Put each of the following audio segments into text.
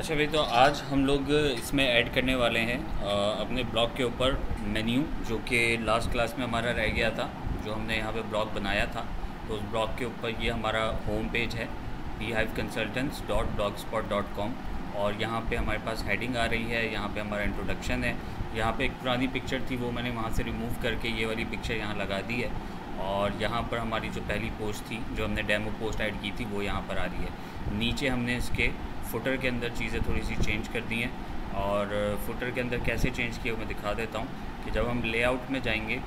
अच्छा भाई, तो आज हम लोग इसमें ऐड करने वाले हैं अपने ब्लॉग के ऊपर मेन्यू, जो कि लास्ट क्लास में हमारा रह गया था। जो हमने यहाँ पे ब्लॉग बनाया था, तो उस ब्लॉग के ऊपर ये हमारा होम पेज है beehiveconsultants.blogspot.com। और यहाँ पे हमारे पास हेडिंग आ रही है, यहाँ पे हमारा इंट्रोडक्शन है। यहाँ पे एक पुरानी पिक्चर थी, वो मैंने वहाँ से रिमूव करके ये वाली पिक्चर यहाँ लगा दी है। और यहाँ पर हमारी जो पहली पोस्ट थी, जो हमने डेमो पोस्ट ऐड की थी, वो यहाँ पर आ रही है। नीचे हमने इसके फुटर के अंदर चीज़ें थोड़ी सी चेंज कर दी हैं। और फुटर के अंदर कैसे चेंज किए वो मैं दिखा देता हूँ कि जब हम लेआउट में जाएंगे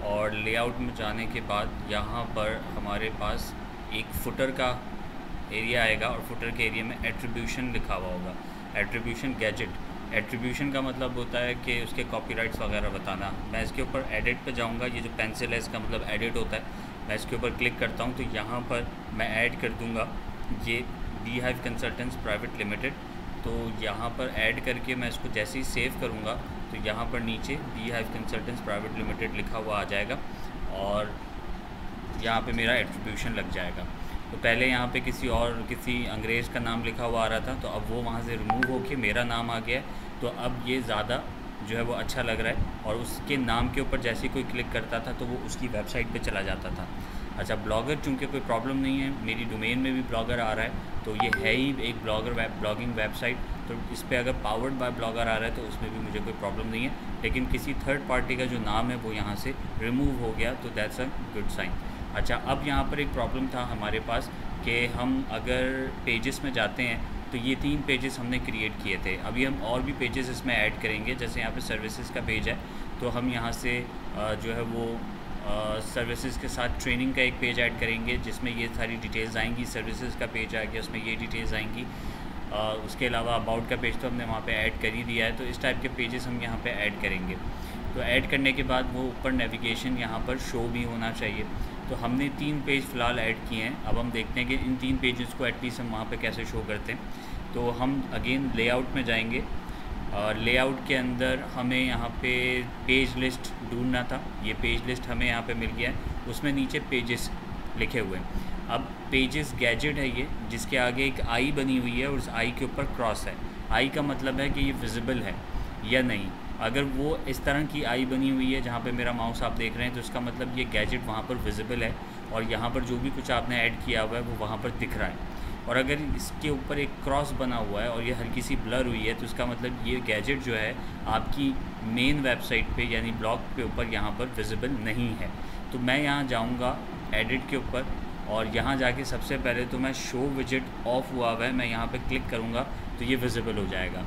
और लेआउट में जाने के बाद यहाँ पर हमारे पास एक फुटर का एरिया आएगा और फुटर के एरिया में एट्रीब्यूशन लिखा हुआ होगा, एट्रीब्यूशन गैजेट। एट्रीब्यूशन का मतलब होता है कि उसके कॉपीराइट्स वगैरह बताना। मैं इसके ऊपर एडिट पे जाऊँगा, ये जो पेंसिल है इसका मतलब एडिट होता है। मैं इसके ऊपर क्लिक करता हूँ तो यहाँ पर मैं ऐड कर दूँगा ये बीहाइव कंसल्टेंट्स प्राइवेट लिमिटेड। तो यहाँ पर ऐड करके मैं इसको जैसे ही सेव करूँगा तो यहाँ पर नीचे बीहाइव कंसल्टेंट्स प्राइवेट लिमिटेड लिखा हुआ आ जाएगा और यहाँ पे मेरा एट्रीब्यूशन लग जाएगा। तो पहले यहाँ पे किसी अंग्रेज़ का नाम लिखा हुआ आ रहा था, तो अब वो वहाँ से रिमूव होके मेरा नाम आ गया है। तो अब ये ज़्यादा जो है वो अच्छा लग रहा है। और उसके नाम के ऊपर जैसे ही कोई क्लिक करता था तो वो उसकी वेबसाइट पे चला जाता था। अच्छा, ब्लॉगर चूँकि कोई प्रॉब्लम नहीं है, मेरी डोमेन में भी ब्लॉगर आ रहा है, तो ये है ही एक ब्लॉगिंग वेबसाइट। तो इस पर अगर पावर्ड बाय ब्लॉगर आ रहा है तो उसमें भी मुझे कोई प्रॉब्लम नहीं है। लेकिन किसी थर्ड पार्टी का जो नाम है वो यहाँ से रिमूव हो गया, तो दैट्स अ गुड साइन। अच्छा, अब यहाँ पर एक प्रॉब्लम था हमारे पास कि हम अगर पेजेस में जाते हैं तो ये 3 पेजेस हमने क्रिएट किए थे। अभी हम और भी पेजेस इसमें ऐड करेंगे। जैसे यहाँ पे सर्विसेज का पेज है, तो हम यहाँ से जो है वो सर्विसेज के साथ ट्रेनिंग का एक पेज ऐड करेंगे जिसमें ये सारी डिटेल्स आएंगी। सर्विसेज का पेज आ गया, उसमें ये डिटेल्स आएंगी। उसके अलावा अबाउट का पेज तो हमने वहाँ पे ऐड कर ही दिया है। तो इस टाइप के पेजेस हम यहाँ पे ऐड करेंगे। तो ऐड करने के बाद वो ऊपर नेविगेशन यहाँ पर शो भी होना चाहिए। तो हमने 3 पेज फ़िलहाल ऐड किए हैं। अब हम देखते हैं कि इन 3 पेजेस को एटलीस्ट हम वहाँ पे कैसे शो करते हैं। तो हम अगेन लेआउट में जाएंगे और लेआउट के अंदर हमें यहाँ पे पेज लिस्ट ढूंढना था। ये पेज लिस्ट हमें यहाँ पे मिल गया है, उसमें नीचे पेजेस लिखे हुए हैं। अब पेजेस गैजेट है ये, जिसके आगे एक आई बनी हुई है और उस आई के ऊपर क्रॉस है। आई का मतलब है कि ये विजिबल है या नहीं। अगर वो इस तरह की आई बनी हुई है जहाँ पे मेरा माउस आप देख रहे हैं, तो इसका मतलब ये गैजेट वहाँ पर विजिबल है और यहाँ पर जो भी कुछ आपने ऐड किया हुआ है वो वहाँ पर दिख रहा है। और अगर इसके ऊपर एक क्रॉस बना हुआ है और ये हल्की सी ब्लर हुई है, तो इसका मतलब ये गैजेट जो है आपकी मेन वेबसाइट पे यानी ब्लॉग के ऊपर यहाँ पर विजिबल नहीं है। तो मैं यहाँ जाऊँगा एडिट के ऊपर और यहाँ जाके सबसे पहले तो मैं शो विजेट ऑफ हुआ हुआ है, मैं यहाँ पे क्लिक करूँगा तो ये विजिबल हो जाएगा।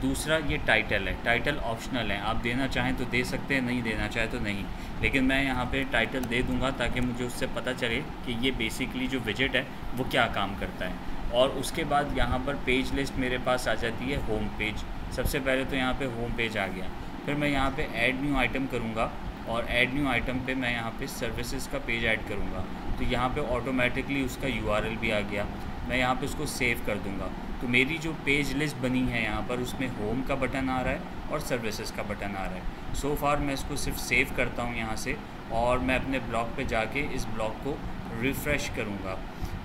दूसरा ये टाइटल है, टाइटल ऑप्शनल है, आप देना चाहें तो दे सकते हैं, नहीं देना चाहें तो नहीं। लेकिन मैं यहाँ पे टाइटल दे दूँगा ताकि मुझे उससे पता चले कि ये बेसिकली जो विजेट है वो क्या काम करता है। और उसके बाद यहाँ पर पेज लिस्ट मेरे पास आ जाती है होम पेज। सबसे पहले तो यहाँ पे होम पेज आ गया, फिर मैं यहाँ पे ऐड न्यू आइटम करूँगा और ऐड न्यू आइटम पे मैं यहाँ पे सर्विसेज का पेज ऐड करूँगा। तो यहाँ पे ऑटोमेटिकली उसका URL भी आ गया। मैं यहाँ पे उसको सेव कर दूँगा। तो मेरी जो पेज लिस्ट बनी है यहाँ पर, उसमें होम का बटन आ रहा है और सर्विसेज का बटन आ रहा है। सो फार मैं इसको सिर्फ सेव करता हूँ यहाँ से और मैं अपने ब्लॉग पे जाके इस ब्लॉग को रिफ़्रेश करूँगा।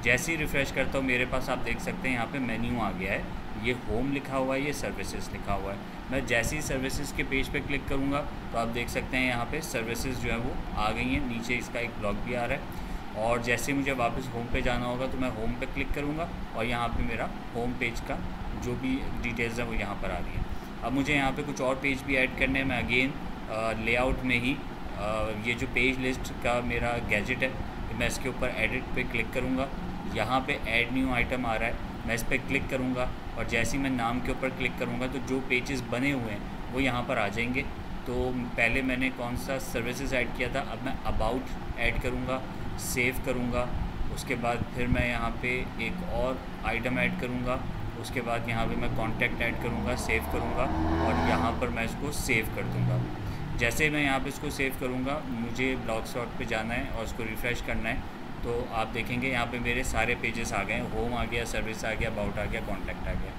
जैसे ही रिफ़्रेश करता हूँ मेरे पास आप देख सकते हैं यहाँ पे मेन्यू आ गया है। ये होम लिखा हुआ है, ये सर्विसेज लिखा हुआ है। मैं जैसे ही सर्विसेज के पेज पे क्लिक करूँगा तो आप देख सकते हैं यहाँ पे सर्विसेज जो है वो आ गई हैं। नीचे इसका एक ब्लॉग भी आ रहा है। और जैसे मुझे वापस होम पे जाना होगा तो मैं होम पे क्लिक करूँगा और यहाँ पे मेरा होम पेज का जो भी डिटेल्स है वो यहाँ पर आ रही है। अब मुझे यहाँ पे कुछ और पेज भी ऐड करने हैं। मैं अगेन लेआउट में ही ये जो पेज लिस्ट का मेरा गैजेट है, मैं इसके ऊपर एडिट पे क्लिक करूँगा। यहाँ पे ऐड न्यू आइटम आ रहा है, मैं इस पर क्लिक करूँगा और जैसे ही मैं नाम के ऊपर क्लिक करूँगा तो जो पेजेस बने हुए हैं वो यहाँ पर आ जाएंगे। तो पहले मैंने कौन सा सर्विसेज ऐड किया था, अब मैं अबाउट ऐड करूँगा, सेव करूँगा। उसके बाद फिर मैं यहाँ पे एक और आइटम ऐड करूँगा। उसके बाद यहाँ पे मैं कॉन्टैक्ट ऐड करूँगा, सेव करूँगा और यहाँ पर मैं इसको सेव कर दूँगा। जैसे मैं यहाँ पे इसको सेव करूँगा, मुझे ब्लॉगस्पॉट पे जाना है और उसको रिफ़्रेश करना है। तो आप देखेंगे यहाँ पे मेरे सारे पेजेस आ गए। होम आ गया, सर्विस आ गया, अबाउट आ गया, कॉन्टैक्ट आ गया।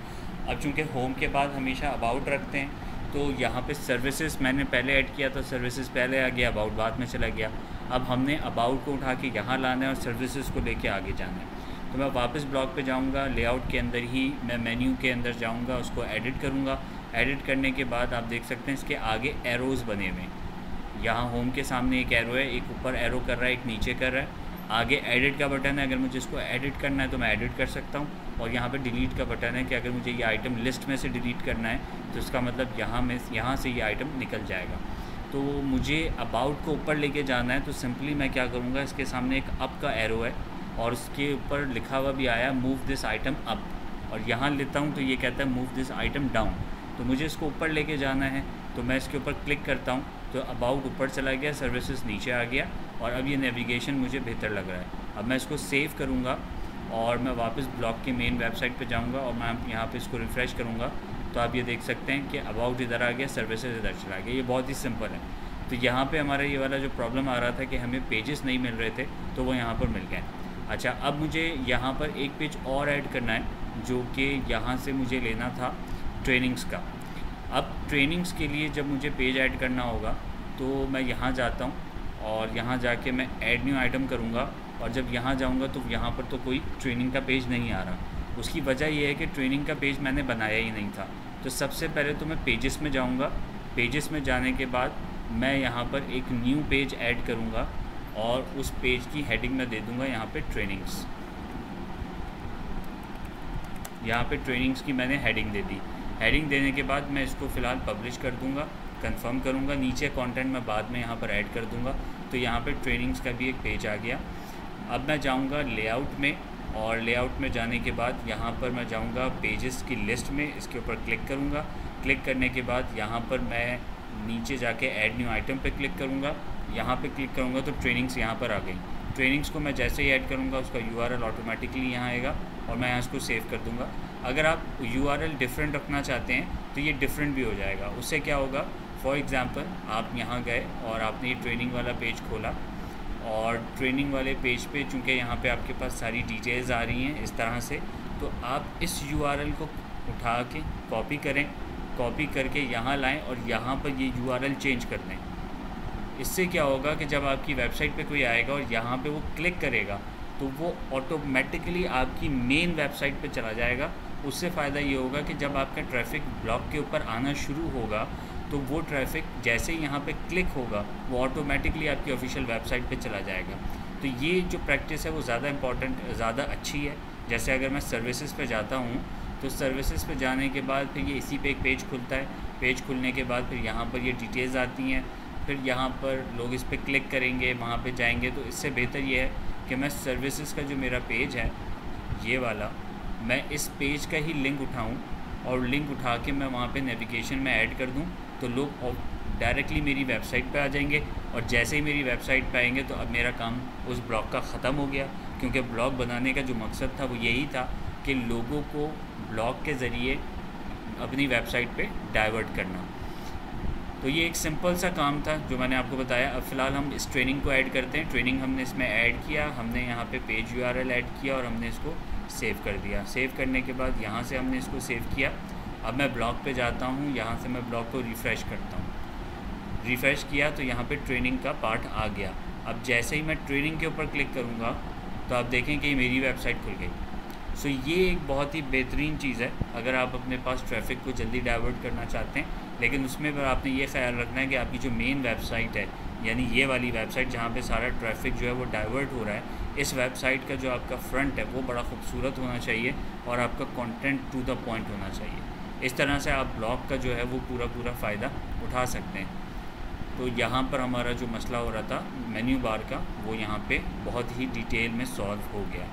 अब चूँकि होम के बाद हमेशा अबाउट रखते हैं, तो यहाँ पे सर्विसेज मैंने पहले ऐड किया तो सर्विसेज पहले आ गया, अबाउट बाद में चला गया। अब हमने अबाउट को उठा के यहाँ लाना है और सर्विसेज को लेके आगे जाना है। तो मैं वापस ब्लॉग पे जाऊंगा, लेआउट के अंदर ही मैं मेन्यू के अंदर जाऊंगा, उसको एडिट करूंगा। एडिट करने के बाद आप देख सकते हैं इसके आगे एरोज़ बने हुए हैं। यहाँ होम के सामने एक एरो है, एक ऊपर एरो कर रहा है, एक नीचे कर रहा है। आगे एडिट का बटन है, अगर मुझे इसको एडिट करना है तो मैं एडिट कर सकता हूँ। और यहाँ पे डिलीट का बटन है कि अगर मुझे ये आइटम लिस्ट में से डिलीट करना है तो इसका मतलब यहाँ से ये आइटम निकल जाएगा। तो मुझे अबाउट को ऊपर लेके जाना है तो सिंपली मैं क्या करूँगा, इसके सामने एक अप का एरो है और उसके ऊपर लिखा हुआ भी आया मूव दिस आइटम अप, और यहाँ लेता हूँ तो ये कहता है मूव दिस आइटम डाउन। तो मुझे इसको ऊपर लेके जाना है तो मैं इसके ऊपर क्लिक करता हूँ तो अबाउट ऊपर चला गया, सर्विसेज नीचे आ गया और अब ये नेविगेशन मुझे बेहतर लग रहा है। अब मैं इसको सेव करूँगा और मैं वापस ब्लॉग की मेन वेबसाइट पे जाऊँगा और मैं यहाँ पे इसको रिफ़्रेश करूँगा तो आप ये देख सकते हैं कि अबाउट इधर आ गया, सर्विसेज इधर चला गया। ये बहुत ही सिंपल है। तो यहाँ पे हमारा ये वाला जो प्रॉब्लम आ रहा था कि हमें पेजेस नहीं मिल रहे थे तो वो यहाँ पर मिल गए। अच्छा, अब मुझे यहाँ पर एक पेज और ऐड करना है जो कि यहाँ से मुझे लेना था ट्रेनिंग्स का। अब ट्रेनिंग्स के लिए जब मुझे पेज ऐड करना होगा तो मैं यहाँ जाता हूँ और यहाँ जाके मैं ऐड न्यू आइटम करूँगा और जब यहाँ जाऊँगा तो यहाँ पर तो कोई ट्रेनिंग का पेज नहीं आ रहा। उसकी वजह ये है कि ट्रेनिंग का पेज मैंने बनाया ही नहीं था। तो सबसे पहले तो मैं पेजेस में जाऊँगा। पेजेस में जाने के बाद मैं यहाँ पर एक न्यू पेज ऐड करूँगा और उस पेज की हेडिंग मैं दे दूँगा यहाँ पे ट्रेनिंग्स। यहाँ पे ट्रेनिंग्स की मैंने हेडिंग दे दी। हेडिंग देने के बाद मैं इसको फ़िलहाल पब्लिश कर दूँगा, कंफर्म करूँगा। नीचे कंटेंट मैं बाद में यहाँ पर ऐड कर दूँगा। तो यहाँ पे ट्रेनिंग्स का भी एक पेज आ गया। अब मैं जाऊँगा लेआउट में और लेआउट में जाने के बाद यहाँ पर मैं जाऊँगा पेजेस की लिस्ट में, इसके ऊपर क्लिक करूँगा। क्लिक करने के बाद यहाँ पर मैं नीचे जाके ऐड न्यू आइटम पे क्लिक करूँगा। यहाँ पे क्लिक करूँगा तो ट्रेनिंग्स यहाँ पर आ गई। ट्रेनिंग्स को मैं जैसे ही ऐड करूँगा उसका URL ऑटोमेटिकली यहाँ आएगा और मैं यहाँ इसको सेव कर दूँगा। अगर आप URL डिफरेंट रखना चाहते हैं तो ये डिफरेंट भी हो जाएगा। उससे क्या होगा, फॉर एग्ज़ाम्पल आप यहाँ गए और आपने ये ट्रेनिंग वाला पेज खोला और ट्रेनिंग वाले पेज पे चूँकि यहाँ पे आपके पास सारी डिटेल्स आ रही हैं इस तरह से, तो आप इस URL को उठा के कॉपी करें, कॉपी करके यहाँ लाएं और यहाँ पर ये URL चेंज कर दें। इससे क्या होगा कि जब आपकी वेबसाइट पे कोई आएगा और यहाँ पे वो क्लिक करेगा तो वो ऑटोमेटिकली आपकी मेन वेबसाइट पे चला जाएगा। उससे फ़ायदा ये होगा कि जब आपका ट्रैफिक ब्लॉग के ऊपर आना शुरू होगा तो वो ट्रैफिक जैसे ही यहाँ पे क्लिक होगा वो ऑटोमेटिकली आपकी ऑफिशियल वेबसाइट पे चला जाएगा। तो ये जो प्रैक्टिस है वो ज़्यादा अच्छी है। जैसे अगर मैं सर्विसेज पे जाता हूँ तो सर्विसेज पे जाने के बाद फिर ये इसी पे एक पेज खुलता है। पेज खुलने के बाद फिर यहाँ पर ये डिटेल्स आती हैं, फिर यहाँ पर लोग इस पर क्लिक करेंगे, वहाँ पे जाएंगे। तो इससे बेहतर ये है कि मैं सर्विसेज का जो मेरा पेज है ये वाला, मैं इस पेज का ही लिंक उठाऊँ और लिंक उठा के मैं वहाँ पे नेविगेशन में ऐड कर दूँ तो लोग डायरेक्टली मेरी वेबसाइट पे आ जाएंगे और जैसे ही मेरी वेबसाइट पे आएंगे तो अब मेरा काम उस ब्लॉग का ख़त्म हो गया। क्योंकि ब्लॉग बनाने का जो मकसद था वो यही था कि लोगों को ब्लॉग के ज़रिए अपनी वेबसाइट पे डाइवर्ट करना। तो ये एक सिंपल सा काम था जो मैंने आपको बताया। अब फ़िलहाल हम इस ट्रेनिंग को ऐड करते हैं। ट्रेनिंग हमने इसमें ऐड किया, हमने यहाँ पे पेज URL ऐड किया और हमने इसको सेव कर दिया। सेव करने के बाद यहाँ से हमने इसको सेव किया। अब मैं ब्लॉग पे जाता हूँ, यहाँ से मैं ब्लॉग को रिफ़्रेश करता हूँ। रिफ़्रेश किया तो यहाँ पे ट्रेनिंग का पार्ट आ गया। अब जैसे ही मैं ट्रेनिंग के ऊपर क्लिक करूँगा तो आप देखें कि मेरी वेबसाइट खुल गई। सो ये एक बहुत ही बेहतरीन चीज़ है अगर आप अपने पास ट्रैफिक को जल्दी डाइवर्ट करना चाहते हैं। लेकिन उसमें पर आपने ये ख्याल रखना है कि आपकी जो मेन वेबसाइट है, यानी ये वाली वेबसाइट जहाँ पे सारा ट्रैफिक जो है वो डाइवर्ट हो रहा है, इस वेबसाइट का जो आपका फ्रंट है वो बड़ा खूबसूरत होना चाहिए और आपका कंटेंट टू द पॉइंट होना चाहिए। इस तरह से आप ब्लॉग का जो है वो पूरा फ़ायदा उठा सकते हैं। तो यहाँ पर हमारा जो मसला हो रहा था मेन्यू बार का, वो यहाँ पे बहुत ही डिटेल में सॉल्व हो गया।